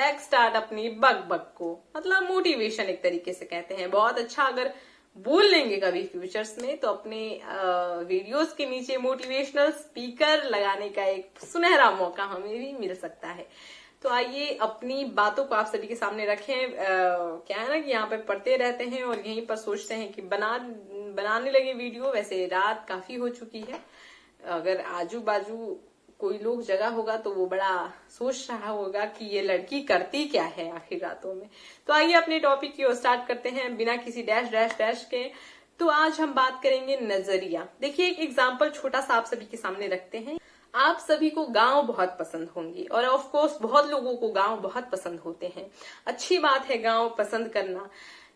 Let's start अपनी बक बक को, मतलब मोटिवेशन एक तरीके से कहते हैं। बहुत अच्छा अगर बोल लेंगे कभी फ्यूचर्स में तो अपने वीडियोस के नीचे मोटिवेशनल स्पीकर लगाने का एक सुनहरा मौका हमें भी मिल सकता है। तो आइए अपनी बातों को आप सभी के सामने रखें। क्या है ना कि यहाँ पे पढ़ते रहते हैं और यहीं पर सोचते हैं कि बनाने लगे वीडियो। वैसे रात काफी हो चुकी है, अगर आजू बाजू कोई लोग जगह होगा तो वो बड़ा सोच रहा होगा कि ये लड़की करती क्या है आखिर रातों में। तो आइए अपने टॉपिक की ओर स्टार्ट करते हैं बिना किसी डैश डैश डैश के। तो आज हम बात करेंगे नजरिया। देखिए एक एग्जाम्पल छोटा सा आप सभी के सामने रखते हैं। आप सभी को गांव बहुत पसंद होंगे और ऑफ कोर्स बहुत लोगों को गांव बहुत पसंद होते हैं। अच्छी बात है गांव पसंद करना,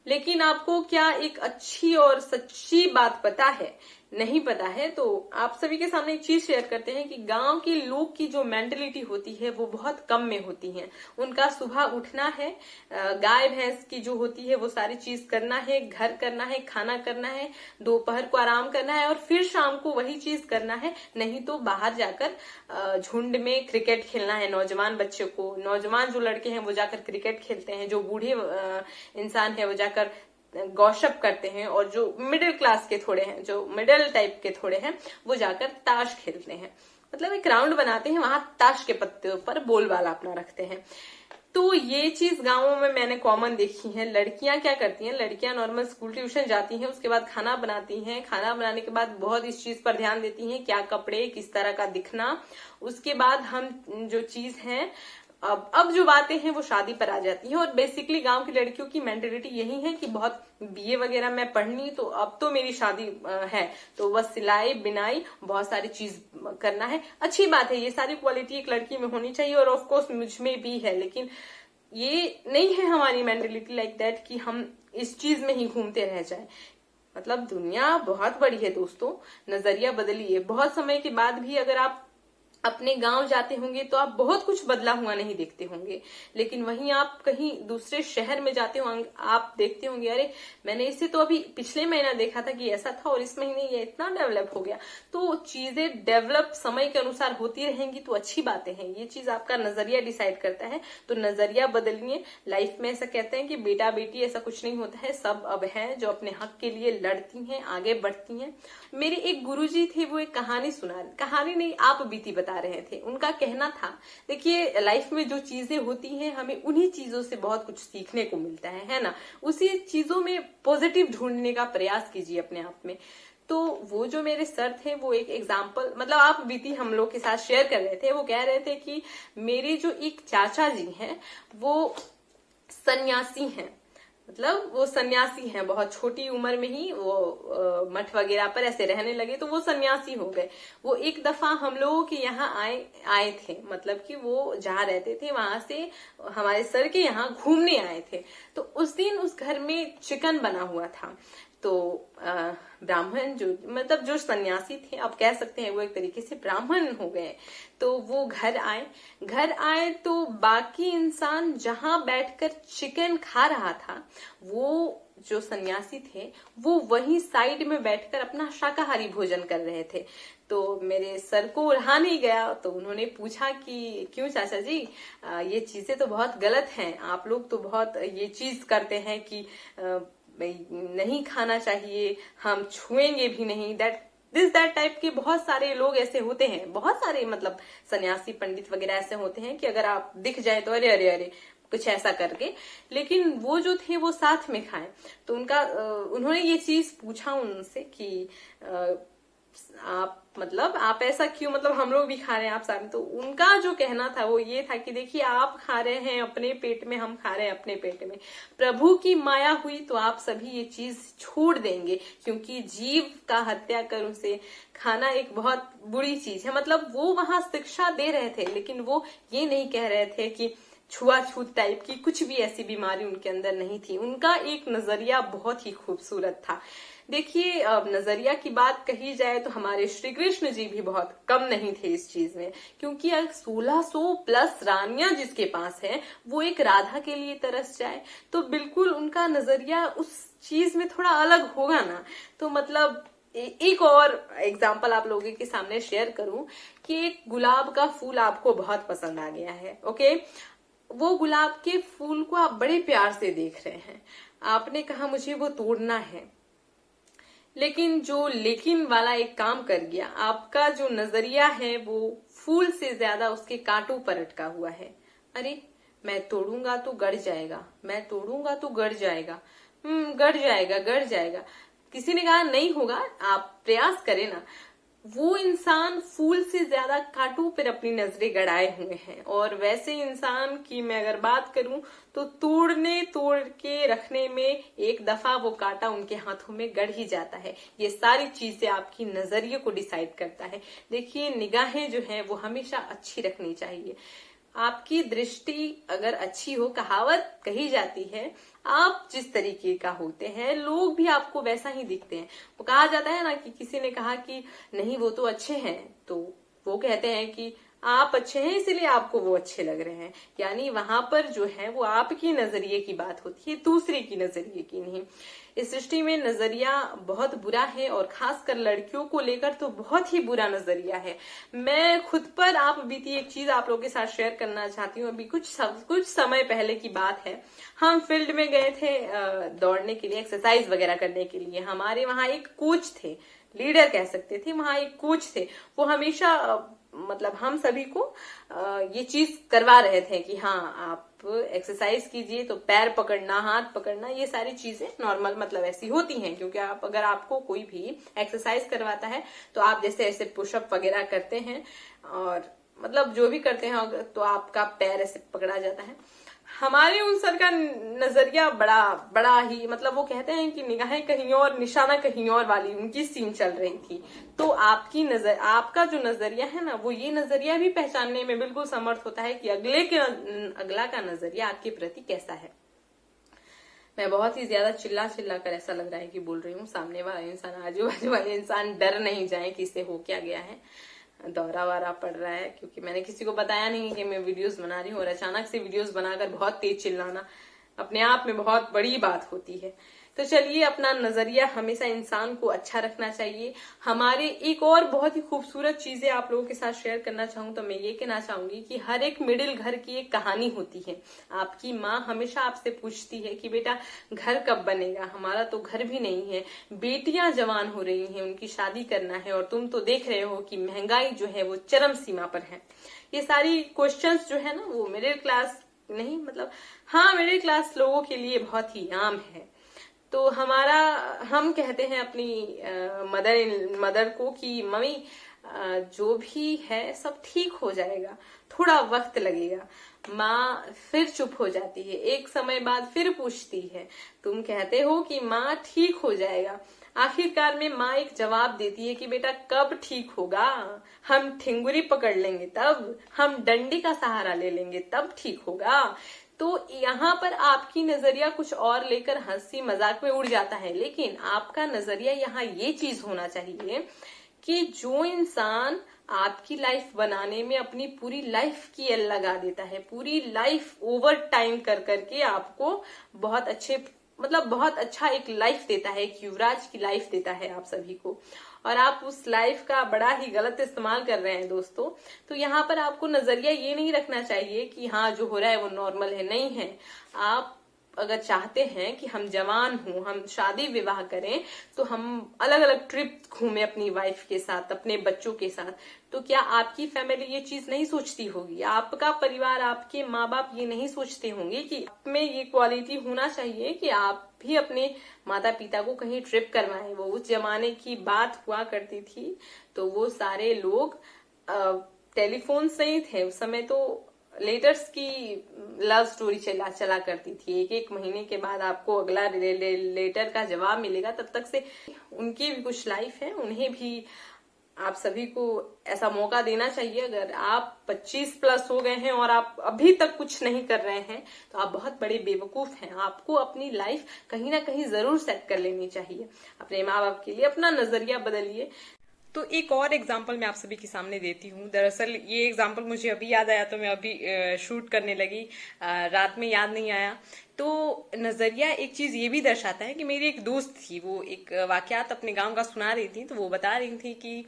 लेकिन आपको क्या एक अच्छी और सच्ची बात पता है? नहीं पता है तो आप सभी के सामने एक चीज शेयर करते हैं कि गांव के लोग की जो मेंटेलिटी होती है वो बहुत कम में होती है। उनका सुबह उठना है, गाय भैंस की जो होती है वो सारी चीज करना है, घर करना है, खाना करना है, दोपहर को आराम करना है और फिर शाम को वही चीज करना है। नहीं तो बाहर जाकर झुंड में क्रिकेट खेलना है। नौजवान बच्चे को, नौजवान जो लड़के हैं वो जाकर क्रिकेट खेलते हैं, जो बूढ़े इंसान है वो जाकर गॉसिप करते हैं, और जो मिडिल क्लास के थोड़े हैं, जो मिडिल टाइप के थोड़े हैं, वो जाकर ताश खेलते हैं। मतलब एक राउंड बनाते हैं, वहां ताश के पत्ते पर बोलबाला अपना रखते हैं। तो ये चीज गांवों में मैंने कॉमन देखी है। लड़कियां क्या करती हैं, लड़कियां नॉर्मल स्कूल ट्यूशन जाती हैं, उसके बाद खाना बनाती हैं, खाना बनाने के बाद बहुत इस चीज पर ध्यान देती हैं क्या कपड़े, किस तरह का दिखना। उसके बाद हम जो चीज है, अब जो बातें हैं वो शादी पर आ जाती हैं। और बेसिकली गांव की लड़कियों की मेंटेलिटी यही है कि बहुत बीए वगैरह मैं पढ़नी, तो अब तो मेरी शादी है, तो बस सिलाई बिनाई बहुत सारी चीज करना है। अच्छी बात है, ये सारी क्वालिटी एक लड़की में होनी चाहिए और ऑफकोर्स मुझ में भी है, लेकिन ये नहीं है हमारी मेंटेलिटी लाइक दैट कि हम इस चीज में ही घूमते रह जाए। मतलब दुनिया बहुत बड़ी है दोस्तों, नजरिया बदलिए। बहुत समय के बाद भी अगर आप अपने गांव जाते होंगे तो आप बहुत कुछ बदला हुआ नहीं देखते होंगे, लेकिन वहीं आप कहीं दूसरे शहर में जाते होंगे, आप देखते होंगे अरे मैंने इसे तो अभी पिछले महीना देखा था कि ऐसा था और इस महीने ये इतना डेवलप हो गया। तो चीजें डेवलप समय के अनुसार होती रहेंगी तो अच्छी बातें हैं। ये चीज आपका नजरिया डिसाइड करता है, तो नजरिया बदलिए। लाइफ में ऐसा कहते हैं कि बेटा बेटी ऐसा कुछ नहीं होता है, सब अब है जो अपने हक के लिए लड़ती हैं, आगे बढ़ती हैं। मेरे एक गुरुजी थे, वो एक कहानी नहीं आप बीती बता रहे थे। उनका कहना था देखिए लाइफ में जो चीजें होती हैं हमें उन्हीं चीजों से बहुत कुछ सीखने को मिलता है ना। उसी चीजों में पॉजिटिव ढूंढने का प्रयास कीजिए अपने आप में। तो वो जो मेरे सर थे वो एक एग्जाम्पल, मतलब आप बीती हम लोग के साथ शेयर कर रहे थे। वो कह रहे थे कि मेरे जो एक चाचा जी हैं वो सन्यासी हैं, मतलब वो सन्यासी हैं, बहुत छोटी उम्र में ही वो मठ वगैरह पर ऐसे रहने लगे तो वो सन्यासी हो गए। वो एक दफा हम लोगों के यहाँ आए थे, मतलब कि वो जहाँ रहते थे वहां से हमारे सर के यहाँ घूमने आए थे। तो उस दिन उस घर में चिकन बना हुआ था। तो ब्राह्मण जो, मतलब जो सन्यासी थे, आप कह सकते हैं वो एक तरीके से ब्राह्मण हो गए। तो वो घर आए तो बाकी इंसान जहां बैठकर चिकन खा रहा था, वो जो सन्यासी थे वो वहीं साइड में बैठकर अपना शाकाहारी भोजन कर रहे थे। तो मेरे सर को रहा नहीं गया, तो उन्होंने पूछा कि क्यों चाचा जी, ये चीजें तो बहुत गलत हैं, आप लोग तो बहुत ये चीज करते हैं कि नहीं खाना चाहिए, हम छुएंगे भी नहीं, दैट टाइप के बहुत सारे लोग ऐसे होते हैं। बहुत सारे मतलब सन्यासी पंडित वगैरह ऐसे होते हैं कि अगर आप दिख जाए तो अरे अरे अरे कुछ ऐसा करके। लेकिन वो जो थे वो साथ में खाएं। तो उन्होंने ये चीज पूछा उनसे कि आप ऐसा क्यों, मतलब हम लोग भी खा रहे हैं आप साथ में। तो उनका जो कहना था वो ये था कि देखिए आप खा रहे हैं अपने पेट में, हम खा रहे हैं अपने पेट में। प्रभु की माया हुई तो आप सभी ये चीज छोड़ देंगे, क्योंकि जीव का हत्या कर उसे खाना एक बहुत बुरी चीज है। मतलब वो वहां शिक्षा दे रहे थे, लेकिन वो ये नहीं कह रहे थे कि छुआछूत टाइप की कुछ भी ऐसी बीमारी उनके अंदर नहीं थी। उनका एक नजरिया बहुत ही खूबसूरत था। देखिए नजरिया की बात कही जाए तो हमारे श्री कृष्ण जी भी बहुत कम नहीं थे इस चीज में, क्योंकि 1600 प्लस रानियां जिसके पास है वो एक राधा के लिए तरस जाए तो बिल्कुल उनका नजरिया उस चीज में थोड़ा अलग होगा ना। तो मतलब एक और एग्जाम्पल आप लोगों के सामने शेयर करूं कि एक गुलाब का फूल आपको बहुत पसंद आ गया है, ओके। वो गुलाब के फूल को आप बड़े प्यार से देख रहे हैं, आपने कहा मुझे वो तोड़ना है, लेकिन जो लेकिन वाला एक काम कर गया, आपका जो नजरिया है वो फूल से ज्यादा उसके कांटों पर अटका हुआ है। अरे मैं तोड़ूंगा तो गड़ जाएगा, मैं तोड़ूंगा तो गड़ जाएगा, गड़ जाएगा गड़ जाएगा। किसी ने कहा नहीं होगा, आप प्रयास करें ना। वो इंसान फूल से ज्यादा कांटों पर अपनी नजरें गड़ाए हुए हैं, और वैसे इंसान की मैं अगर बात करूं तो तोड़ के रखने में एक दफा वो कांटा उनके हाथों में गड़ ही जाता है। ये सारी चीजें आपकी नजरिए को डिसाइड करता है। देखिए, निगाहें जो है वो हमेशा अच्छी रखनी चाहिए। आपकी दृष्टि अगर अच्छी हो, कहावत कही जाती है, आप जिस तरीके का होते हैं लोग भी आपको वैसा ही दिखते हैं। वो कहा जाता है ना कि किसी ने कहा कि नहीं वो तो अच्छे हैं, तो वो कहते हैं कि आप अच्छे हैं इसीलिए आपको वो अच्छे लग रहे हैं। यानी वहां पर जो है वो आपकी नजरिए की बात होती है, दूसरे की नजरिए की नहीं। इस सृष्टि में नजरिया बहुत बुरा है, और खासकर लड़कियों को लेकर तो बहुत ही बुरा नजरिया है। मैं खुद पर आप बीती एक चीज आप लोगों के साथ शेयर करना चाहती हूँ। अभी कुछ समय पहले की बात है, हम फील्ड में गए थे दौड़ने के लिए, एक्सरसाइज वगैरह करने के लिए। हमारे वहां एक कोच थे, लीडर कह सकते थे, वहां एक कोच थे। वो हमेशा मतलब हम सभी को ये चीज करवा रहे थे कि हाँ आप एक्सरसाइज कीजिए, तो पैर पकड़ना, हाथ पकड़ना, ये सारी चीजें नॉर्मल मतलब ऐसी होती हैं। क्योंकि आप अगर आपको कोई भी एक्सरसाइज करवाता है तो आप जैसे ऐसे पुशअप वगैरह करते हैं और मतलब जो भी करते हैं तो आपका पैर ऐसे पकड़ा जाता है। हमारे उन सर का नजरिया बड़ा बड़ा ही मतलब वो कहते हैं कि निगाहें कहीं और निशाना कहीं और वाली उनकी सीन चल रही थी। तो आपका जो नजरिया है ना, वो ये नजरिया भी पहचानने में बिल्कुल समर्थ होता है कि अगला का नजरिया आपके प्रति कैसा है। मैं बहुत ही ज्यादा चिल्ला चिल्ला कर ऐसा लग रहा है कि बोल रही हूँ, सामने वाला इंसान, आजू बाजू वाले इंसान डर नहीं जाए कि इसे हो क्या गया है, दौरा वारा पड़ रहा है। क्योंकि मैंने किसी को बताया नहीं कि मैं वीडियोस बना रही हूँ, और अचानक से वीडियोस बनाकर बहुत तेज चिल्लाना अपने आप में बहुत बड़ी बात होती है। तो चलिए, अपना नजरिया हमेशा इंसान को अच्छा रखना चाहिए। हमारे एक और बहुत ही खूबसूरत चीजें आप लोगों के साथ शेयर करना चाहूँ तो मैं ये कहना चाहूंगी कि हर एक मिडिल घर की एक कहानी होती है। आपकी माँ हमेशा आपसे पूछती है कि बेटा घर कब बनेगा, हमारा तो घर भी नहीं है, बेटियां जवान हो रही हैं, उनकी शादी करना है, और तुम तो देख रहे हो कि महंगाई जो है वो चरम सीमा पर है। ये सारी क्वेश्चंस जो है ना वो मिडिल क्लास नहीं मतलब हाँ मिडिल क्लास लोगों के लिए बहुत ही आम है। तो हम कहते हैं अपनी मदर को कि मम्मी जो भी है सब ठीक हो जाएगा, थोड़ा वक्त लगेगा। माँ फिर चुप हो जाती है, एक समय बाद फिर पूछती है, तुम कहते हो कि माँ ठीक हो जाएगा। आखिरकार में माँ एक जवाब देती है कि बेटा कब ठीक होगा, हम ठिंगुरी पकड़ लेंगे तब, हम डंडे का सहारा ले लेंगे तब ठीक होगा। तो यहाँ पर आपकी नजरिया कुछ और लेकर हंसी मजाक में उड़ जाता है, लेकिन आपका नजरिया यहाँ ये चीज होना चाहिए कि जो इंसान आपकी लाइफ बनाने में अपनी पूरी लाइफ की एल लगा देता है, पूरी लाइफ ओवर टाइम कर करके आपको बहुत अच्छे मतलब बहुत अच्छा एक लाइफ देता है, एक युवराज की लाइफ देता है आप सभी को, और आप उस लाइफ का बड़ा ही गलत इस्तेमाल कर रहे हैं दोस्तों। तो यहाँ पर आपको नजरिया ये नहीं रखना चाहिए कि हाँ जो हो रहा है वो नॉर्मल है, नहीं है। आप अगर चाहते हैं कि हम जवान हों, हम शादी विवाह करें, तो हम अलग अलग ट्रिप घूमें अपनी वाइफ के साथ, अपने बच्चों के साथ, तो क्या आपकी फैमिली ये चीज नहीं सोचती होगी? आपका परिवार, आपके माँ बाप ये नहीं सोचते होंगे कि आप में ये क्वालिटी होना चाहिए कि आप भी अपने माता पिता को कहीं ट्रिप करवाएं? वो उस जमाने की बात हुआ करती थी, तो वो सारे लोग टेलीफोन नहीं थे उस समय, तो लेटर्स की लव स्टोरी चला करती थी। एक महीने के बाद आपको अगला लेटर का जवाब मिलेगा, तब तक से उनकी भी कुछ लाइफ है, उन्हें भी आप सभी को ऐसा मौका देना चाहिए। अगर आप 25 प्लस हो गए हैं और आप अभी तक कुछ नहीं कर रहे हैं तो आप बहुत बड़े बेवकूफ हैं। आपको अपनी लाइफ कहीं ना कहीं जरूर सेट कर लेनी चाहिए। अपने माँ बाप के लिए अपना नजरिया बदलिए। तो एक और एग्जाम्पल मैं आप सभी के सामने देती हूँ। दरअसल ये एग्जाम्पल मुझे अभी याद आया तो मैं अभी शूट करने लगी, रात में याद नहीं आया। तो नजरिया एक चीज ये भी दर्शाता है कि मेरी एक दोस्त थी, वो एक वाकयात अपने गांव का सुना रही थी, तो वो बता रही थी कि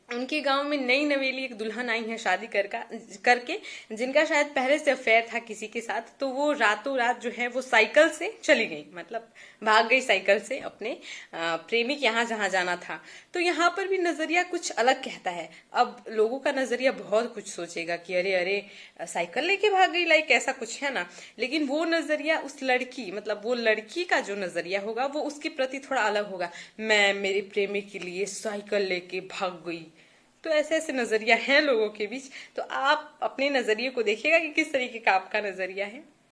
उनके गांव में नई नवेली एक दुल्हन आई है शादी करके, जिनका शायद पहले से अफेयर था किसी के साथ। तो वो रातों रात जो है वो साइकिल से चली गई, मतलब भाग गई साइकिल से अपने प्रेमी के यहाँ जहाँ जाना था। तो यहाँ पर भी नजरिया कुछ अलग कहता है। अब लोगों का नजरिया बहुत कुछ सोचेगा कि अरे अरे साइकिल लेके भाग गई, लाइक ऐसा कुछ है ना। लेकिन वो नजरिया उस लड़की, मतलब वो लड़की का जो नजरिया होगा वो उसके प्रति थोड़ा अलग होगा। मैं मेरे प्रेमी के लिए साइकिल लेके भाग गई। तो ऐसे ऐसे नजरिया हैं लोगों के बीच। तो आप अपने नजरिए को देखिएगा कि किस तरीके का आपका नजरिया है।